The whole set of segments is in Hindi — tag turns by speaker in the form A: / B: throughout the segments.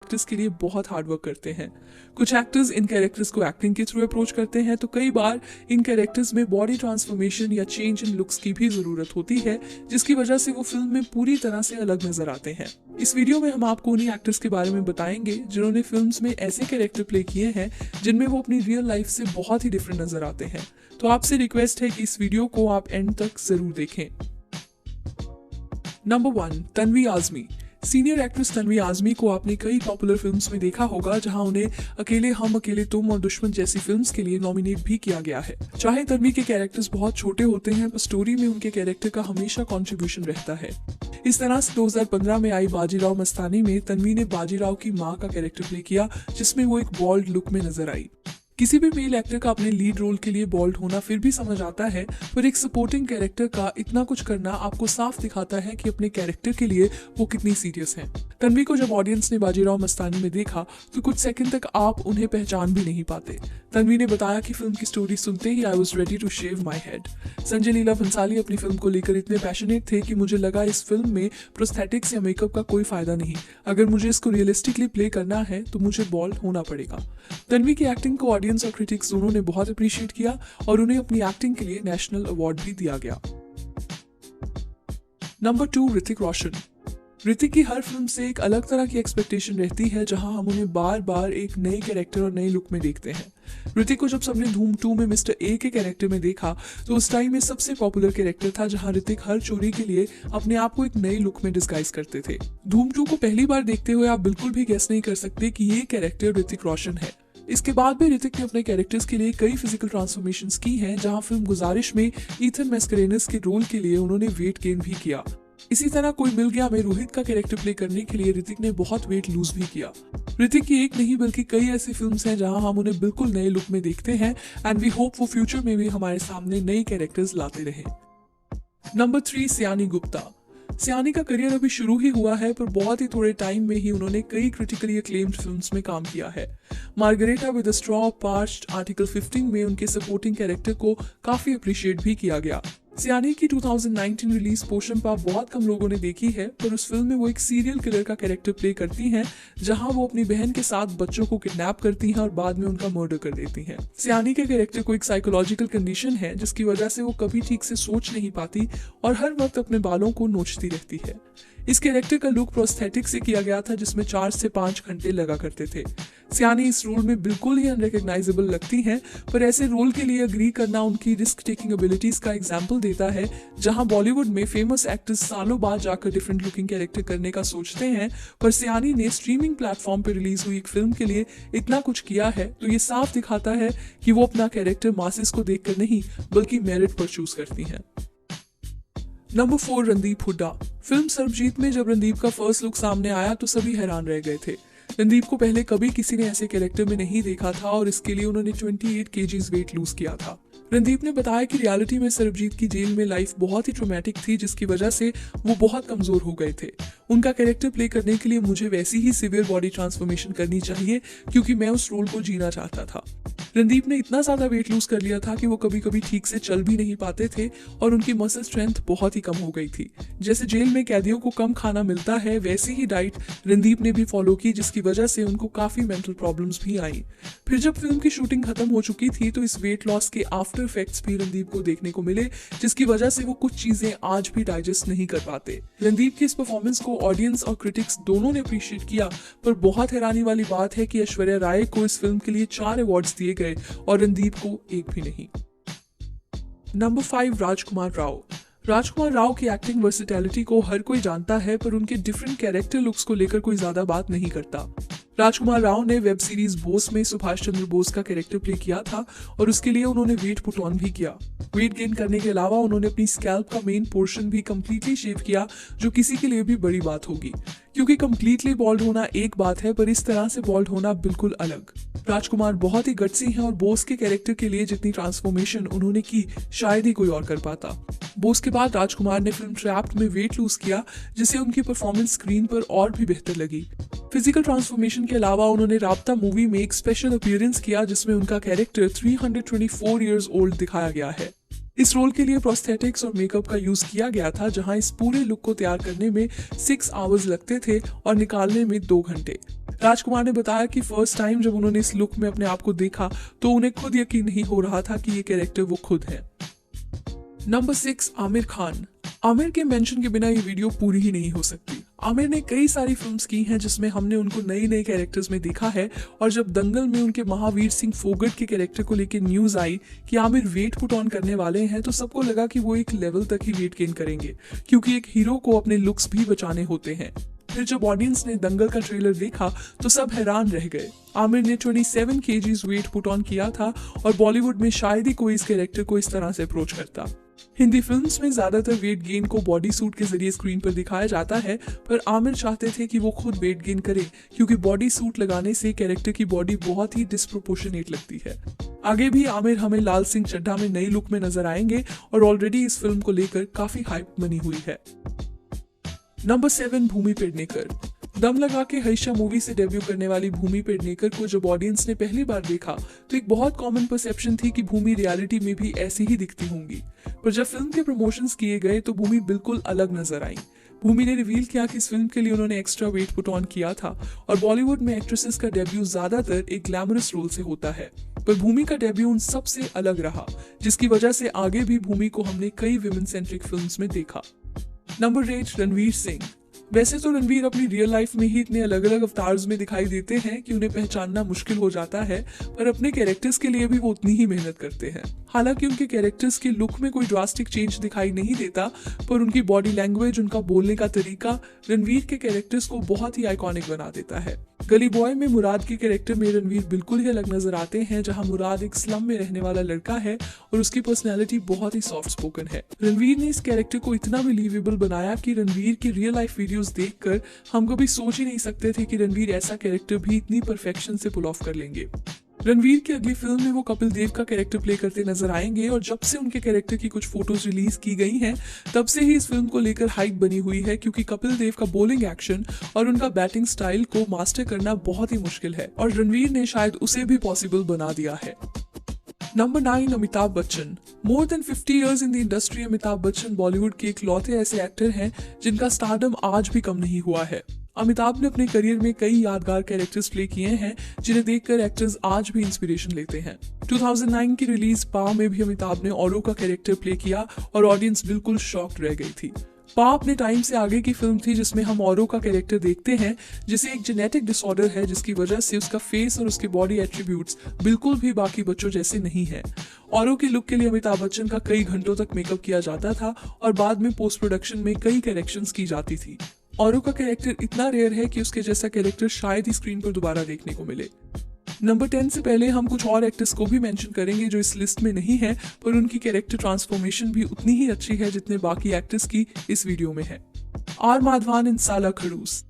A: एक्टर्स के लिए बहुत हार्ड वर्क करते हैं। कुछ एक्टर्स इन कैरेक्टर्स को एक्टिंग के थ्रू अप्रोच करते हैं, तो कई बार इन कैरेक्टर्स में बॉडी ट्रांसफॉर्मेशन या चेंज इन लुक्स की भी जरूरत होती है, जिसकी वजह से वो फिल्म में पूरी तरह से अलग नजर आते हैं। इस वीडियो में हम आपको उन्हीं एक्टर्स के बारे में बताएंगे जिन्होंने फिल्म्स में ऐसे कैरेक्टर प्ले किए हैं जिनमें वो अपनी रियल लाइफ से बहुत ही डिफरेंट नजर आते हैं। तो आपसे रिक्वेस्ट है कि इस वीडियो को आप एंड तक जरूर देखें। Number 1, Tanvi Azmi. Senior actress Tanvi Azmi को आपने कई पॉपुलर फिल्म्स में देखा होगा, जहां उन्हें अकेले हम, अकेले तुम और दुश्मन जैसी फिल्म्स के लिए नॉमिनेट भी किया गया है। चाहे तन्वी के कैरेक्टर्स बहुत छोटे होते हैं, पर स्टोरी में उनके कैरेक्टर का हमेशा कंट्रीब्यूशन रहता है। इस तरह से 2015 में आई बाजीराव मस्तानी में तन्वी ने बाजीराव की मां का कैरेक्टर प्ले किया, जिसमें वो एक बॉल्ड लुक में नजर आई। किसी भी मेल एक्टर का अपने लीड रोल के लिए बॉल्ड होना फिर भी समझ आता है, पर एक सपोर्टिंग कैरेक्टर का इतना कुछ करना आपको साफ दिखाता है कि अपने कैरेक्टर के लिए वो कितनी सीरियस हैं। तन्वी को जब ऑडियंस ने बाजीराव मस्तानी में देखा तो कुछ सेकंड तक आप उन्हें पहचान भी नहीं पाते। तन्वी ने बताया कि फिल्म की स्टोरी सुनते ही I was ready to shave my head. Sanjay Leela Bhansali अपनी फिल्म को लेकर इतने पैशनेट थे कि मुझे लगा इस फिल्म में प्रोस्थेटिक्स या मेकअप का कोई फायदा नहीं, अगर मुझे इसको रियलिस्टिकली प्ले करना है तो मुझे बॉल्ड होना पड़ेगा। तन्वी की एक्टिंग को ऑडियंस और क्रिटिक्स दोनों ने बहुत अप्रिशिएट किया और उन्हें अपनी एक्टिंग के लिए नेशनल अवार्ड भी दिया गया। नंबर 2, ऋतिक रोशन। ऋतिक की हर फिल्म से एक अलग तरह की एक्सपेक्टेशन रहती है, जहां हम उन्हें बार बार एक नए कैरेक्टर और नए लुक में देखते हैं। ऋतिक को जब सबने धूम 2 में मिस्टर ए के कैरेक्टर में देखा तो उस टाइम में सबसे पॉपुलर कैरेक्टर था, जहां ऋतिक हर चोरी के लिए अपने आप को एक नए लुक में डिस्गाइज करते थे। धूम 2 को पहली बार देखते हुए आप बिल्कुल भी गेस नहीं कर सकते कि ये कैरेक्टर ऋतिक रोशन है। इसके बाद भी ऋतिक ने अपने कैरेक्टर्स के लिए कई फिजिकल ट्रांसफॉर्मेशंस की हैं, जहां फिल्म गुजारिश में ईथन मैस्करेनस के रोल के लिए उन्होंने वेट गेन भी किया। इसी तरह कोई मिल गया में रोहित का कैरेक्टर प्ले करने के लिए ऋतिक ने बहुत वेट लूज भी किया। ऋतिक की एक नहीं बल्कि कई ऐसी फिल्म्स हैं जहां हम उन्हें बिल्कुल नए लुक में देखते हैं, एंड वी होप वो फ्यूचर में भी हमारे सामने नए कैरेक्टर्स लाते रहे। नंबर 3, सियानी गुप्ता। सियानी का करियर अभी शुरू ही हुआ है, पर बहुत ही थोड़े टाइम में ही उन्होंने कई क्रिटिकली अक्लेम्ड फिल्म्स में काम किया है। Margarita with a straw, parched, article 15 में उनके सपोर्टिंग कैरेक्टर को काफी अप्रिशिएट भी किया गया। सियानी की 2019 रिलीज पोशंपा बहुत कम लोगों ने देखी है, पर उस फिल्म में वो एक सीरियल किलर का कैरेक्टर प्ले करती हैं, जहां वो अपनी बहन के साथ बच्चों को किडनैप करती हैं और बाद में उनका मर्डर कर देती हैं। सियानी के कैरेक्टर को एक साइकोलॉजिकल कंडीशन है, जिसकी वजह से वो कभी ठीक से सोच नहीं पाती और हर वक्त अपने बालों को नोचती रहती है। इस कैरेक्टर का लुक प्रोस्थेटिक से किया गया था, जिसमें 4 से 5 घंटे लगा करते थे। सियानी इस रोल में बिल्कुल ही अनरिकग्नाइजेबल लगती हैं, पर ऐसे रोल के लिए अग्री करना उनकी रिस्क टेकिंग एबिलिटीज का एग्जाम्पल देता है, जहां बॉलीवुड में फेमस एक्टर्स सालों बाद जाकर डिफरेंट लुकिंग कैरेक्टर करने का सोचते हैं, पर सियानी ने स्ट्रीमिंग प्लेटफॉर्म पर रिलीज हुई एक फिल्म के लिए इतना कुछ किया है, तो ये साफ दिखाता है कि वो अपना कैरेक्टर मासेस को देखकर नहीं बल्कि मेरिट पर चूज करती हैं। नंबर 4, रणदीप हुड्डा। फिल्म सरबजीत में जब रणदीप का फर्स्ट लुक सामने आया तो सभी हैरान रह गए थे। रणदीप को पहले कभी किसी ने ऐसे कैरेक्टर में नहीं देखा था और इसके लिए उन्होंने 28 kg वेट लूज किया था। रणदीप ने बताया कि रियलिटी में सरबजीत की जेल में लाइफ बहुत ही ट्रोमैटिक थी, जिसकी वजह से वो बहुत कमजोर हो गए थे। उनका कैरेक्टर प्ले करने के लिए मुझे वैसी ही सिवियर बॉडी ट्रांसफॉर्मेशन करनी चाहिए, क्योंकि मैं उस रोल को जीना चाहता था। रणदीप ने इतना ज्यादा वेट लूज कर लिया था कि वो कभी कभी ठीक से चल भी नहीं पाते थे और उनकी मसल स्ट्रेंथ बहुत ही कम हो गई थी। जैसे जेल में कैदियों को कम खाना मिलता है, वैसी ही डाइट रणदीप ने भी फॉलो की, जिसकी वजह से उनको काफी मेंटल प्रॉब्लम्स भी आई। फिर जब फिल्म की शूटिंग खत्म हो चुकी थी तो इस वेट लॉस के आफ्टर इफेक्ट्स भी रणदीप को देखने को मिले, जिसकी वजह से वो कुछ चीजें आज भी डाइजेस्ट नहीं कर पाते। रणदीप की इस परफॉर्मेंस को ऑडियंस और क्रिटिक्स दोनों ने अप्रिशिएट किया, पर बहुत हैरानी वाली बात है कि ऐश्वर्या राय को इस फिल्म के लिए 4 अवार्ड्स दिए गए और रणदीप को एक भी नहीं। नंबर 5, राजकुमार राव। राजकुमार राव की एक्टिंग वर्सेटैलिटी को हर कोई जानता है, पर उनके डिफरेंट कैरेक्टर लुक्स को लेकर कोई ज्यादा बात नहीं करता। राजकुमार राव ने वेब सीरीज बोस में सुभाष चंद्र बोस का कैरेक्टर प्ले किया था और उसके लिए उन्होंने वेट पुट ऑन भी किया। वेट गेन करने के अलावा उन्होंने अपनी स्कैल्प का मेन पोर्शन भी कंप्लीटली शेव किया, जो किसी के लिए भी बड़ी बात होगी, क्योंकि कंप्लीटली बॉल्ड होना एक बात है, पर इस तरह से बॉल्ड होना बिल्कुल अलग। राजकुमार बहुत ही गट्सी हैं और बोस के कैरेक्टर के लिए जितनी ट्रांसफॉर्मेशन उन्होंने की शायद ही कोई और कर पाता। बोस के बाद राजकुमार ने फिल्म ट्रैप्ड में वेट लूज किया, जिससे उनकी परफॉर्मेंस स्क्रीन पर और भी बेहतर लगी। फिजिकल ट्रांसफॉर्मेशन के अलावा उन्होंने राब्ता मूवी में एक स्पेशल अपीयरेंस किया, जिसमें उनका कैरेक्टर 324 इयर्स ओल्ड दिखाया गया है। इस रोल के लिए प्रोस्थेटिक्स और मेकअप का यूज किया गया था, जहां इस पूरे लुक को तैयार करने में 6 आवर्स लगते थे और निकालने में 2 घंटे। राजकुमार ने बताया कि फर्स्ट टाइम जब उन्होंने इस लुक में अपने आप को देखा तो उन्हें खुद यकीन नहीं हो रहा था कि ये कैरेक्टर वो खुद है। नंबर 6, आमिर खान। आमिर के मेंशन के बिना ये वीडियो पूरी ही नहीं हो सकती। आमिर ने कई सारी फिल्म्स की हैं जिसमें हमने उनको नए नए कैरेक्टर्स में देखा है, और जब दंगल में उनके महावीर सिंह फोगट के कैरेक्टर को लेकर न्यूज आई कि आमिर वेट पुट ऑन करने वाले हैं, तो सबको लगा कि वो एक लेवल तक ही वेट गेन करेंगे, क्योंकि एक हीरो को अपने लुक्स भी बचाने होते हैं। फिर जब ऑडियंस ने दंगल का ट्रेलर देखा तो सब हैरान रह गए। आमिर ने 27 kgs वेट पुट ऑन किया था, और बॉलीवुड में शायद ही कोई इस कैरेक्टर को इस तरह से अप्रोच करता। हिंदी फिल्म्स में ज्यादातर वेट गेन को बॉडी सूट के जरिए स्क्रीन पर दिखाया जाता है, पर आमिर चाहते थे कि वो खुद वेट गेन करे, क्योंकि बॉडी सूट लगाने से कैरेक्टर की बॉडी बहुत ही डिस्प्रोपोर्शनेट लगती है। आगे भी आमिर हमें लाल सिंह चड्ढा में नई लुक में नजर आएंगे, और ऑलरेडी इस फिल्म को लेकर काफी हाइप बनी हुई है। नंबर 7, भूमि पेडनेकर। दम लगा के हईशा मूवी से डेब्यू करने वाली भूमि पेडनेकर को जब ऑडियंस ने पहली बार देखा तो एक बहुत कॉमन परसेप्शन थी कि भूमि रियलिटी में भी ऐसी ही दिखती होंगी, पर जब फिल्म के प्रमोशंस किए गए तो भूमि बिल्कुल अलग नजर आई। भूमि ने रिवील किया कि इस फिल्म के लिए उन्होंने एक्स्ट्रा वेट पुट ऑन किया था, और बॉलीवुड में एक्ट्रेसेस का डेब्यू ज्यादातर एक ग्लैमरस रोल से होता है, पर भूमि का डेब्यू उन सबसे अलग रहा, जिसकी वजह से आगे भी भूमि को हमने कई विमेन सेंट्रिक फिल्म्स में देखा। नंबर 8, रणवीर सिंह। वैसे तो रणवीर अपनी रियल लाइफ में ही इतने अलग अलग अवतार्स में दिखाई देते हैं कि उन्हें पहचानना मुश्किल हो जाता है, पर अपने कैरेक्टर्स के लिए भी वो उतनी ही मेहनत करते हैं। हालांकि उनके कैरेक्टर्स के लुक में कोई ड्रास्टिक चेंज दिखाई नहीं देता, पर उनकी बॉडी लैंग्वेज, उनका बोलने का तरीका रणवीर के कैरेक्टर्स को बहुत ही आइकॉनिक बना देता है। गली बॉय में मुराद के कैरेक्टर में रणवीर बिल्कुल ही अलग नजर आते हैं, जहां मुराद एक स्लम में रहने वाला लड़का है और उसकी पर्सनैलिटी बहुत ही सॉफ्ट स्पोकन है। रणवीर ने इस कैरेक्टर को इतना बिलीवेबल बनाया कि रणवीर की रियल लाइफ वीडियोस देखकर हम कभी सोच ही नहीं सकते थे कि रणवीर ऐसा कैरेक्टर भी इतनी परफेक्शन से पुल ऑफ कर लेंगे। रणवीर की अगली फिल्म में वो कपिल देव का कैरेक्टर प्ले करते नजर आएंगे, और जब से उनके कैरेक्टर की कुछ फोटोज रिलीज की गई हैं, तब से ही इस फिल्म को लेकर हाइप बनी हुई है, क्योंकि कपिल देव का बॉलिंग एक्शन और उनका बैटिंग स्टाइल को मास्टर करना बहुत ही मुश्किल है, और रणवीर ने शायद उसे भी पॉसिबल बना दिया है। Number 9, Amitabh Bachchan. More than 50 years in the industry, Amitabh Bachchan Bollywood के इकलौते ऐसे एक्टर हैं जिनका स्टारडम आज भी कम नहीं हुआ है। अमिताभ ने अपने करियर में कई यादगार कैरेक्टर्स प्ले किए हैं, जिन्हें देखकर एक्टर्स आज भी इंस्पिरेशन लेते हैं। 2009 की रिलीज पा में भी अमिताभ ने औरों का कैरेक्टर प्ले किया, और ऑडियंस बिल्कुल शॉक्ड रह गई थी। पा अपने टाइम से आगे की फिल्म थी, जिसमें हम औरों का कैरेक्टर देखते हैं, जिसे एक जेनेटिक डिसऑर्डर है, जिसकी वजह से उसका फेस और उसके बॉडी एट्रीब्यूट्स बिल्कुल भी बाकी बच्चों जैसे नहीं है। औरों के लुक के लिए अमिताभ बच्चन का कई घंटों तक मेकअप किया जाता था, और बाद में पोस्ट प्रोडक्शन में कई करेक्शंस की जाती थी। औरों का कैरेक्टर इतना रेयर है कि उसके जैसा कैरेक्टर शायद ही स्क्रीन पर दोबारा देखने को मिले। नंबर 10 से पहले हम कुछ और एक्टर्स को भी मेंशन करेंगे जो इस लिस्ट में नहीं है, पर उनकी कैरेक्टर ट्रांसफॉर्मेशन भी उतनी ही अच्छी है जितने बाकी एक्टर्स की इस वीडियो में है। आर माधवन इन साला खड़ूस।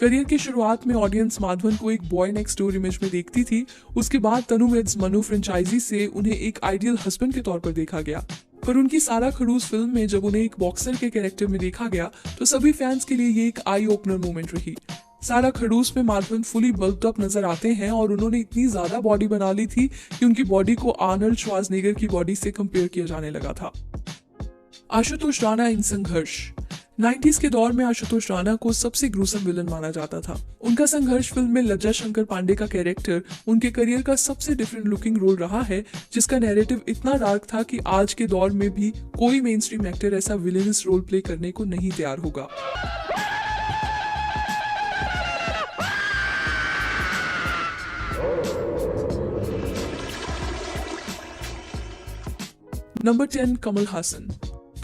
A: करियर की शुरुआत में ऑडियंस माधवन को एक बॉय नेक्स्ट डोर इमेज में देखती थी। उसके बाद तनु मेड्स मनु फ्रेंचाइजी से उन्हें एक आइडियल हस्बैंड के तौर पर देखा गया, पर उनकी साला खड़ूस फिल्म में जब उन्हें एक बॉक्सर के कैरेक्टर में देखा गया तो सभी फैंस के लिए ये एक आई ओपनर मोमेंट रही। साला खड़ूस में माधवन फुली बल्क्ड अप नजर आते हैं, और उन्होंने इतनी ज्यादा बॉडी बना ली थी कि उनकी बॉडी को आर्नल्ड श्वार्ज़नेगर की बॉडी से कंपेयर किया जाने लगा था। आशुतोष राणा इन संघर्ष। 90s के दौर में आशुतोष राणा को सबसे ग्रूसम विलन माना जाता था। उनका संघर्ष फिल्म में लज्जा शंकर पांडे का कैरेक्टर उनके करियर का सबसे डिफरेंट लुकिंग रोल रहा है, जिसका नैरेटिव इतना डार्क था कि आज के दौर में भी कोई मेन स्ट्रीम एक्टर ऐसा विलेनस रोल प्ले करने को नहीं तैयार होगा। नंबर 10, कमल हासन।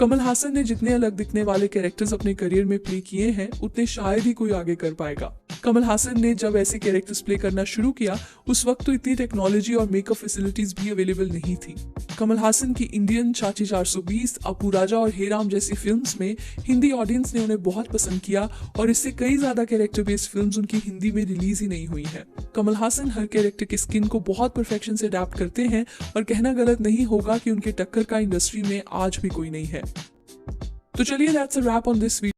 A: कमल हासन ने जितने अलग दिखने वाले कैरेक्टर्स अपने करियर में प्ले किए हैं, उतने शायद ही कोई आगे कर पाएगा। कमल हासन ने जब ऐसे कैरेक्टर्स प्ले करना शुरू किया, उस वक्त तो इतनी टेक्नोलॉजी और मेकअप फैसिलिटीज भी अवेलेबल नहीं थी। कमल हासन की इंडियन, चाची 420, अपू राजा और हे राम जैसी फिल्म्स में हिंदी ऑडियंस ने उन्हें बहुत पसंद किया, और इससे कई ज्यादा कैरेक्टर बेस्ड फिल्म्स उनकी हिंदी में रिलीज ही नहीं हुई है। कमल हासन हर कैरेक्टर की स्किन को बहुत परफेक्शन से अडैप्ट करते हैं, और कहना गलत नहीं होगा कि उनके टक्कर का इंडस्ट्री में आज भी कोई नहीं है। तो चलिए, that's a wrap on this video.